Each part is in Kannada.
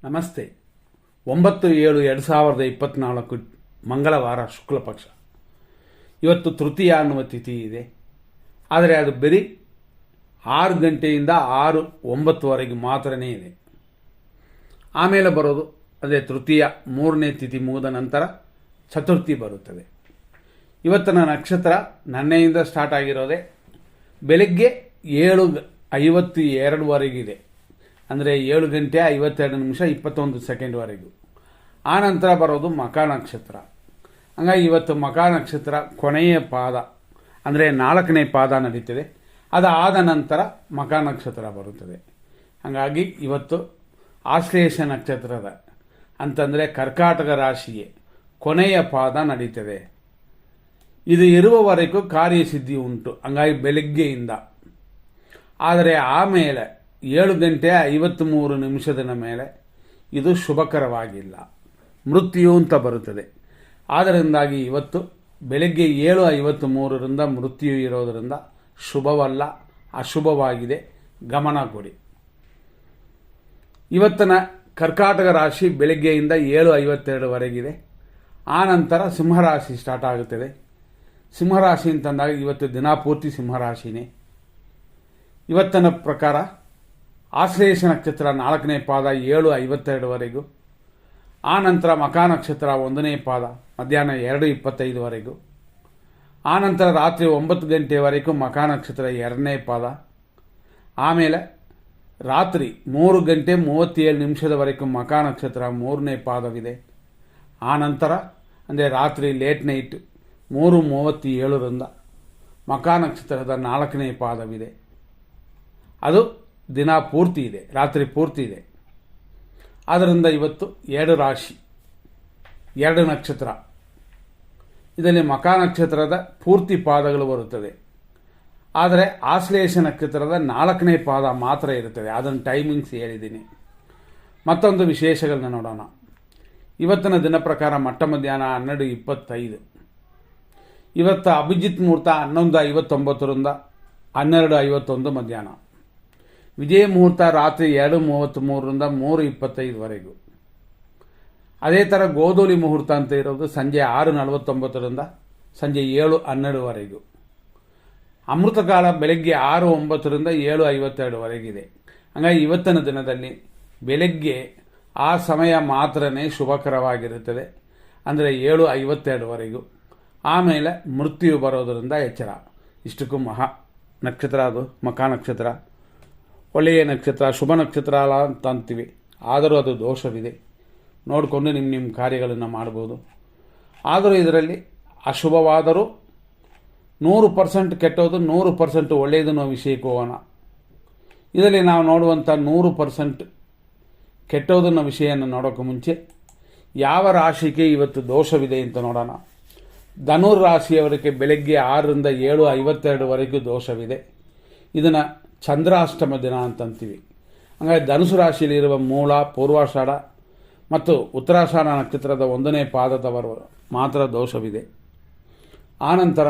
ನಮಸ್ತೆ. 9/7/2024 ಮಂಗಳವಾರ ಶುಕ್ಲ ಪಕ್ಷ. ಇವತ್ತು ತೃತೀಯ ಅನ್ನುವ ತಿಥಿ ಇದೆ. ಆದರೆ ಅದು ಬರೀ 6 ಗಂಟೆಯಿಂದ 6-9ವರೆಗೆ ಮಾತ್ರನೇ ಇದೆ. ಆಮೇಲೆ ಬರೋದು ಅದೇ ತೃತೀಯ 3ನೇ ತಿಥಿ ಮುಗಿದ ನಂತರ ಚತುರ್ಥಿ ಬರುತ್ತದೆ. ಇವತ್ತಿನ ನಕ್ಷತ್ರ ನನ್ನೆಯಿಂದ ಸ್ಟಾರ್ಟ್ ಆಗಿರೋದೇ ಬೆಳಗ್ಗೆ 7:52ವರೆಗಿದೆ. ಅಂದರೆ 7 ಗಂಟೆ 52 ನಿಮಿಷ 21 ಸೆಕೆಂಡ್ವರೆಗೂ. ಆ ನಂತರ ಬರೋದು ಮಖ ನಕ್ಷತ್ರ. ಹಂಗಾಗಿ ಇವತ್ತು ಮಖ ನಕ್ಷತ್ರ ಕೊನೆಯ ಪಾದ ಅಂದರೆ 4ನೇ ಪಾದ ನಡೀತದೆ. ಅದಾದ ನಂತರ ಮಖ ನಕ್ಷತ್ರ ಬರುತ್ತದೆ. ಹಾಗಾಗಿ ಇವತ್ತು ಆಶ್ಲೇಷ ನಕ್ಷತ್ರದ ಅಂತಂದರೆ ಕರ್ಕಾಟಕ ರಾಶಿಗೆ ಕೊನೆಯ ಪಾದ ನಡೀತದೆ. ಇದು ಇರುವವರೆಗೂ ಕಾರ್ಯಸಿದ್ಧಿ ಉಂಟು, ಹಂಗಾಗಿ ಬೆಳಗ್ಗೆಯಿಂದ. ಆದರೆ ಆಮೇಲೆ 7 ಗಂಟೆ 53 ನಿಮಿಷದ ಮೇಲೆ ಇದು ಶುಭಕರವಾಗಿಲ್ಲ, ಮೃತ್ಯು ಅಂತ ಬರುತ್ತದೆ. ಆದ್ದರಿಂದಾಗಿ ಇವತ್ತು ಬೆಳಗ್ಗೆ 7:53ರಿಂದ ಮೃತ್ಯು ಇರೋದರಿಂದ ಶುಭವಲ್ಲ, ಅಶುಭವಾಗಿದೆ, ಗಮನ ಕೊಡಿ. ಇವತ್ತಿನ ಕರ್ಕಾಟಕ ರಾಶಿ ಬೆಳಗ್ಗೆಯಿಂದ 7:52ವರೆಗಿದೆ. ಆ ನಂತರ ಸಿಂಹರಾಶಿ ಸ್ಟಾರ್ಟ್ ಆಗುತ್ತದೆ. ಸಿಂಹರಾಶಿ ಅಂತಂದಾಗ ಇವತ್ತು ದಿನಪೂರ್ತಿ ಸಿಂಹರಾಶಿನೇ. ಇವತ್ತಿನ ಪ್ರಕಾರ ಆಶ್ಲೇಷ ನಕ್ಷತ್ರ 4ನೇ ಪಾದ 7:52ವರೆಗೂ. ಆ ನಂತರ ಮಖ ನಕ್ಷತ್ರ 1ನೇ ಪಾದ ಮಧ್ಯಾಹ್ನ 2:25ವರೆಗೂ. ಆ ನಂತರ ರಾತ್ರಿ 9 ಗಂಟೆವರೆಗೂ ಮಖ ನಕ್ಷತ್ರ 2ನೇ ಪಾದ. ಆಮೇಲೆ ರಾತ್ರಿ 3 ಗಂಟೆ 37 ನಿಮಿಷದವರೆಗೂ ಮಖ ನಕ್ಷತ್ರ 3ನೇ ಪಾದವಿದೆ. ಆ ನಂತರ ಅಂದರೆ ರಾತ್ರಿ ಲೇಟ್ ನೈಟ್ 3:37ರಿಂದ ಮಖ ನಕ್ಷತ್ರದ 4ನೇ ಪಾದವಿದೆ. ಅದು ದಿನ ಪೂರ್ತಿ ಇದೆ, ರಾತ್ರಿ ಪೂರ್ತಿ ಇದೆ. ಆದ್ದರಿಂದ ಇವತ್ತು 2 ರಾಶಿ 2 ನಕ್ಷತ್ರ. ಇದರಲ್ಲಿ ಮಖ ನಕ್ಷತ್ರದ ಪೂರ್ತಿ ಪಾದಗಳು ಬರುತ್ತದೆ. ಆದರೆ ಆಶ್ಲೇಷ ನಕ್ಷತ್ರದ 4ನೇ ಪಾದ ಮಾತ್ರ ಇರುತ್ತದೆ. ಅದನ್ನು ಟೈಮಿಂಗ್ಸ್ ಹೇಳಿದ್ದೀನಿ. ಮತ್ತೊಂದು ವಿಶೇಷಗಳನ್ನ ನೋಡೋಣ. ಇವತ್ತಿನ ದಿನ ಪ್ರಕಾರ ಮಟ್ಟ ಮಧ್ಯಾಹ್ನ 12:25. ಇವತ್ತು ಅಭಿಜಿತ್ ಮುಹೂರ್ತ 11:59ರಿಂದ 12:51 ಮಧ್ಯಾಹ್ನ. ವಿಜಯ ಮುಹೂರ್ತ ರಾತ್ರಿ 2:33ರಿಂದ 3:25ವರೆಗೂ. ಅದೇ ಥರ ಗೋಧೂಲಿ ಮುಹೂರ್ತ ಅಂತ ಇರೋದು ಸಂಜೆ 6:49ರಿಂದ ಸಂಜೆ 7:12ವರೆಗೂ. ಅಮೃತಕಾಲ ಬೆಳಗ್ಗೆ 6:09ರಿಂದ 7:52ವರೆಗಿದೆ. ಹಾಗಾಗಿ ಇವತ್ತಿನ ದಿನದಲ್ಲಿ ಬೆಳಗ್ಗೆ ಆ ಸಮಯ ಮಾತ್ರನೇ ಶುಭಕರವಾಗಿರುತ್ತದೆ, ಅಂದರೆ 7:52ವರೆಗೂ. ಆಮೇಲೆ ಮೃತ್ಯು ಬರೋದರಿಂದ ಎಚ್ಚರ. ಇಷ್ಟಕ್ಕೂ ನಕ್ಷತ್ರ ಅದು ಮಖ ನಕ್ಷತ್ರ ಒಳ್ಳೆಯ ನಕ್ಷತ್ರ, ಶುಭ ನಕ್ಷತ್ರ ಅಲ್ಲ ಅಂತ ಅಂತೀವಿ. ಆದರೂ ಅದು ದೋಷವಿದೆ. ನೋಡಿಕೊಂಡು ನಿಮ್ಮ ಕಾರ್ಯಗಳನ್ನು ಮಾಡ್ಬೋದು. ಆದರೂ ಇದರಲ್ಲಿ ಅಶುಭವಾದರೂ 100% ಕೆಟ್ಟೋದು, 100% ಒಳ್ಳೆಯದು ನಾವು ವಿಷಯಕ್ಕೆ ಹೋಗೋಣ. ಇದರಲ್ಲಿ ನಾವು ನೋಡುವಂಥ 100% ಕೆಟ್ಟೋದನ್ನ ವಿಷಯವನ್ನು ನೋಡೋಕ್ಕೆ ಮುಂಚೆ ಯಾವ ರಾಶಿಗೆ ಇವತ್ತು ದೋಷವಿದೆ ಅಂತ ನೋಡೋಣ. ಧನುರ್ ರಾಶಿಯವರಿಗೆ ಬೆಳಗ್ಗೆ 6ರಿಂದ 7:52ವರೆಗೂ ದೋಷವಿದೆ. ಇದನ್ನು ಚಂದ್ರಾಷ್ಟಮ ದಿನ ಅಂತಂತೀವಿ. ಹಾಗಾಗಿ ಧನುಸು ರಾಶಿಯಲ್ಲಿರುವ ಮೂಲ, ಪೂರ್ವಾಷಾಢ ಮತ್ತು ಉತ್ತರಾಷಾಢ ನಕ್ಷತ್ರದ 1ನೇ ಪಾದದವರು ಮಾತ್ರ ದೋಷವಿದೆ. ಆನಂತರ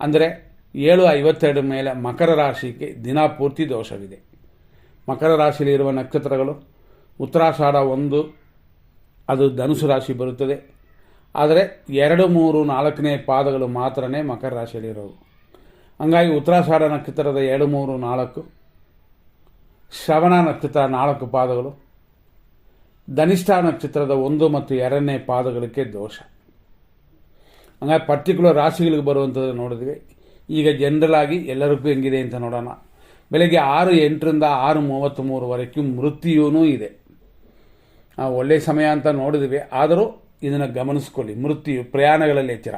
ಅಂದರೆ 7:52 ಮೇಲೆ ಮಕರ ರಾಶಿಗೆ ದಿನ ಪೂರ್ತಿ ದೋಷವಿದೆ. ಮಕರ ರಾಶಿಯಲ್ಲಿರುವ ನಕ್ಷತ್ರಗಳು ಉತ್ತರಾಷಾಢ 1 ಅದು ಧನುಸು ರಾಶಿ ಬರುತ್ತದೆ. ಆದರೆ 2, 3, 4ನೇ ಪಾದಗಳು ಮಾತ್ರನೇ ಮಕರ ರಾಶಿಯಲ್ಲಿರೋದು. ಹಂಗಾಗಿ ಉತ್ತರಾಷಾಢ ನಕ್ಷತ್ರದ 2, 3, 4, ಶ್ರವಣ ನಕ್ಷತ್ರ 4 ಪಾದಗಳು, ಧನಿಷ್ಠ ನಕ್ಷತ್ರದ 1 ಮತ್ತು 2ನೇ ಪಾದಗಳಿಗೆ ದೋಷ. ಹಂಗಾಗಿ ಪರ್ಟಿಕ್ಯುಲರ್ ರಾಶಿಗಳಿಗೆ ಬರುವಂಥದ್ದು ನೋಡಿದ್ವಿ. ಈಗ ಜನರಲ್ ಆಗಿ ಎಲ್ಲರಿಗೂ ಹೆಂಗಿದೆ ಅಂತ ನೋಡೋಣ. ಬೆಳಗ್ಗೆ 6:08ರಿಂದ 6:33ವರೆಗೂ ಮೃತ್ಯುನೂ ಇದೆ. ಒಳ್ಳೆಯ ಸಮಯ ಅಂತ ನೋಡಿದ್ವಿ. ಆದರೂ ಇದನ್ನು ಗಮನಿಸ್ಕೊಳ್ಳಿ. ಮೃತ್ಯು ಪ್ರಯಾಣಗಳಲ್ಲಿ ಎಚ್ಚರ.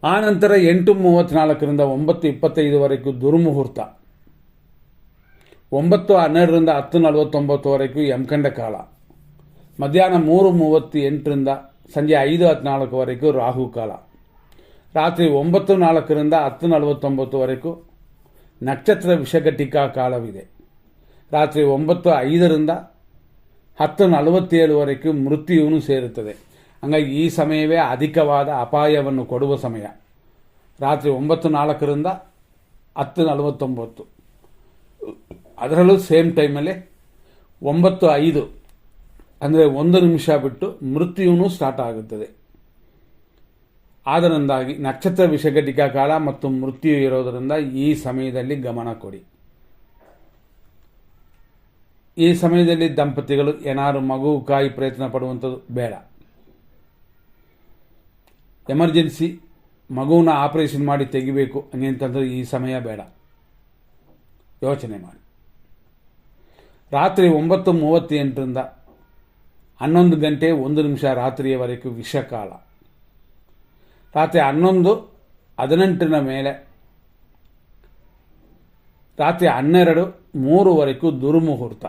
ಆನಂತರ 8:34ರಿಂದ 9:25ವರೆಗೂ ದುರ್ಮುಹೂರ್ತ. 9:12ರಿಂದ 10:49ವರೆಗೂ ಯಮಕಂಡ ಕಾಲ. ಮಧ್ಯಾಹ್ನ 3:38ರಿಂದ ಸಂಜೆ 5:14ವರೆಗೂ ರಾಹುಕಾಲ. ರಾತ್ರಿ 9:04ರಿಂದ 10:49ವರೆಗೂ ನಕ್ಷತ್ರ ವಿಷಘಟಿಕಾ ಕಾಲವಿದೆ. ರಾತ್ರಿ 9:05ರಿಂದ 10:47ವರೆಗೂ ಮೃತ್ಯುವನ್ನು ಸೇರುತ್ತದೆ. ಹಂಗಾಗಿ ಈ ಸಮಯವೇ ಅಧಿಕವಾದ ಅಪಾಯವನ್ನು ಕೊಡುವ ಸಮಯ. ರಾತ್ರಿ 9:04ರಿಂದ 10:49 ಅದರಲ್ಲೂ ಸೇಮ್ ಟೈಮಲ್ಲಿ 9:05 ಅಂದರೆ 1 ನಿಮಿಷ ಬಿಟ್ಟು ಮೃತ್ಯುವು ಸ್ಟಾರ್ಟ್ ಆಗುತ್ತದೆ. ಆದ್ದರಿಂದಾಗಿ ನಕ್ಷತ್ರ ವಿಷಘಟಿಕಾ ಕಾಲ ಮತ್ತು ಮೃತ್ಯು ಇರೋದರಿಂದ ಈ ಸಮಯದಲ್ಲಿ ಗಮನ ಕೊಡಿ. ಈ ಸಮಯದಲ್ಲಿ ದಂಪತಿಗಳು ಏನಾದ್ರು ಮಗುಕಾಯಿ ಪ್ರಯತ್ನ ಪಡುವಂಥದ್ದು ಬೇಡ. ಎಮರ್ಜೆನ್ಸಿ ಮಗುವನ್ನ ಆಪರೇಷನ್ ಮಾಡಿ ತೆಗಿಬೇಕು ಅಂತಂದ್ರೆ ಈ ಸಮಯ ಬೇಡ, ಯೋಚನೆ ಮಾಡಿ. ರಾತ್ರಿ 9:38ರಿಂದ 11 ಗಂಟೆ 1 ನಿಮಿಷ ರಾತ್ರಿಯವರೆಗೂ ವಿಷಕಾಲ. ರಾತ್ರಿ 11:18 ಮೇಲೆ ರಾತ್ರಿ 12:03 ದುರ್ಮುಹೂರ್ತ.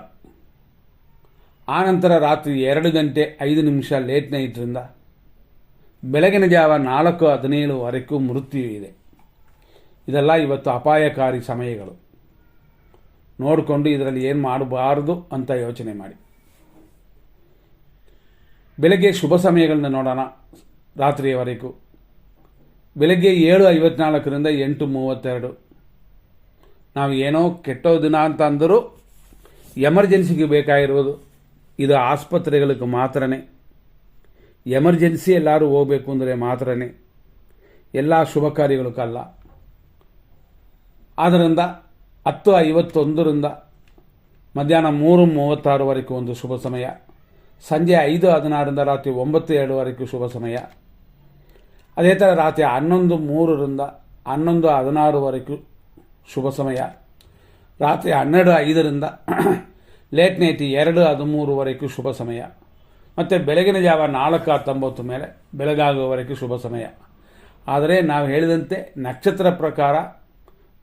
ಆನಂತರ ರಾತ್ರಿ 2 ಗಂಟೆ 5 ನಿಮಿಷ ಲೇಟ್ ನೈಟ್ರಿಂದ ಬೆಳಗಿನ ಜಾವ 4:17 ಮೃತ್ಯು ಇದೆ. ಇದೆಲ್ಲ ಇವತ್ತು ಅಪಾಯಕಾರಿ ಸಮಯಗಳು. ನೋಡಿಕೊಂಡು ಇದರಲ್ಲಿ ಏನು ಮಾಡಬಾರದು ಅಂತ ಯೋಚನೆ ಮಾಡಿ. ಬೆಳಗ್ಗೆ ಶುಭ ಸಮಯಗಳನ್ನ ನೋಡೋಣ. ರಾತ್ರಿಯವರೆಗೂ ಬೆಳಗ್ಗೆ 7:54ರಿಂದ 8:32. ನಾವು ಏನೋ ಕೆಟ್ಟೋ ದಿನ ಅಂತ ಅಂದರೂ ಎಮರ್ಜೆನ್ಸಿಗೆ ಬೇಕಾಗಿರೋದು ಇದು ಆಸ್ಪತ್ರೆಗಳಿಗೆ ಮಾತ್ರನೇ. ಎಮರ್ಜೆನ್ಸಿ ಎಲ್ಲರೂ ಹೋಗಬೇಕು ಅಂದರೆ ಮಾತ್ರನೇ, ಎಲ್ಲ ಶುಭ ಕಾರ್ಯಗಳಕ್ಕಲ್ಲ. ಆದ್ದರಿಂದ 10:51ರಿಂದ ಮಧ್ಯಾಹ್ನ 3:36 ಒಂದು ಶುಭ ಸಮಯ. ಸಂಜೆ 5:16ರಿಂದ ರಾತ್ರಿ 9:02 ಶುಭ ಸಮಯ. ಅದೇ ಥರ ರಾತ್ರಿ 11:03ರಿಂದ 11:16 ಶುಭ ಸಮಯ. ರಾತ್ರಿ 12:05ರಿಂದ ಲೇಟ್ ನೈಟ್ 2:13 ಶುಭ ಸಮಯ. ಮತ್ತು ಬೆಳಗಿನ ಜಾವ 4:19 ಮೇಲೆ ಬೆಳಗಾಗುವವರೆಗೂ ಶುಭ ಸಮಯ. ಆದರೆ ನಾವು ಹೇಳಿದಂತೆ ನಕ್ಷತ್ರ ಪ್ರಕಾರ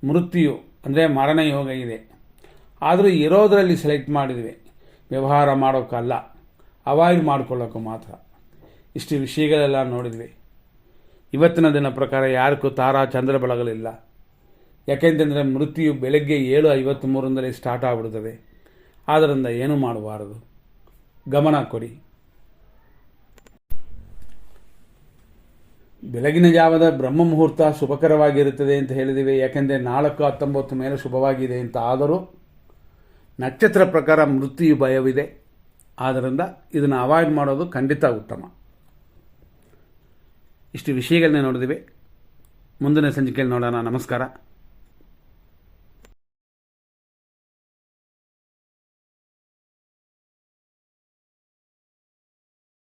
ಮೃತ್ಯು ಅಂದರೆ ಮರಣ ಯೋಗ ಇದೆ. ಆದರೂ ಇರೋದರಲ್ಲಿ ಸೆಲೆಕ್ಟ್ ಮಾಡಿದ್ವಿ, ವ್ಯವಹಾರ ಮಾಡೋಕ್ಕಲ್ಲ, ಅವಾಯ್ಡ್ ಮಾಡ್ಕೊಳ್ಳೋಕ್ಕೂ ಮಾತ್ರ. ಇಷ್ಟು ವಿಷಯಗಳೆಲ್ಲ ನೋಡಿದ್ವಿ. ಇವತ್ತಿನ ದಿನ ಪ್ರಕಾರ ಯಾರಿಗೂ ತಾರಾ ಚಂದ್ರ ಬೆಳಗಲಿಲ್ಲ. ಯಾಕೆಂತಂದರೆ ಮೃತ್ಯು ಬೆಳಗ್ಗೆ 7:53ರಿಂದಲೇ ಸ್ಟಾರ್ಟ್ ಆಗಿಬಿಡ್ತದೆ. ಆದ್ದರಿಂದ ಏನೂ ಮಾಡಬಾರದು, ಗಮನ ಕೊಡಿ. ಬೆಳಗಿನ ಜಾವದ ಬ್ರಹ್ಮ ಮುಹೂರ್ತ ಶುಭಕರವಾಗಿರುತ್ತದೆ ಅಂತ ಹೇಳಿದ್ದೀವಿ. ಯಾಕೆಂದರೆ 4:19 ಮೇಲೆ ಶುಭವಾಗಿದೆ ಅಂತ. ಆದರೂ ನಕ್ಷತ್ರ ಪ್ರಕಾರ ಮೃತ್ಯು ಭಯವಿದೆ. ಆದ್ದರಿಂದ ಇದನ್ನು ಅವಾಯ್ಡ್ ಮಾಡೋದು ಖಂಡಿತ ಉತ್ತಮ. ಇಷ್ಟು ವಿಷಯಗಳನ್ನೇ ನೋಡಿದ್ದೀವಿ. ಮುಂದಿನ ಸಂಚಿಕೆಯಲ್ಲಿ ನೋಡೋಣ. ನಮಸ್ಕಾರ.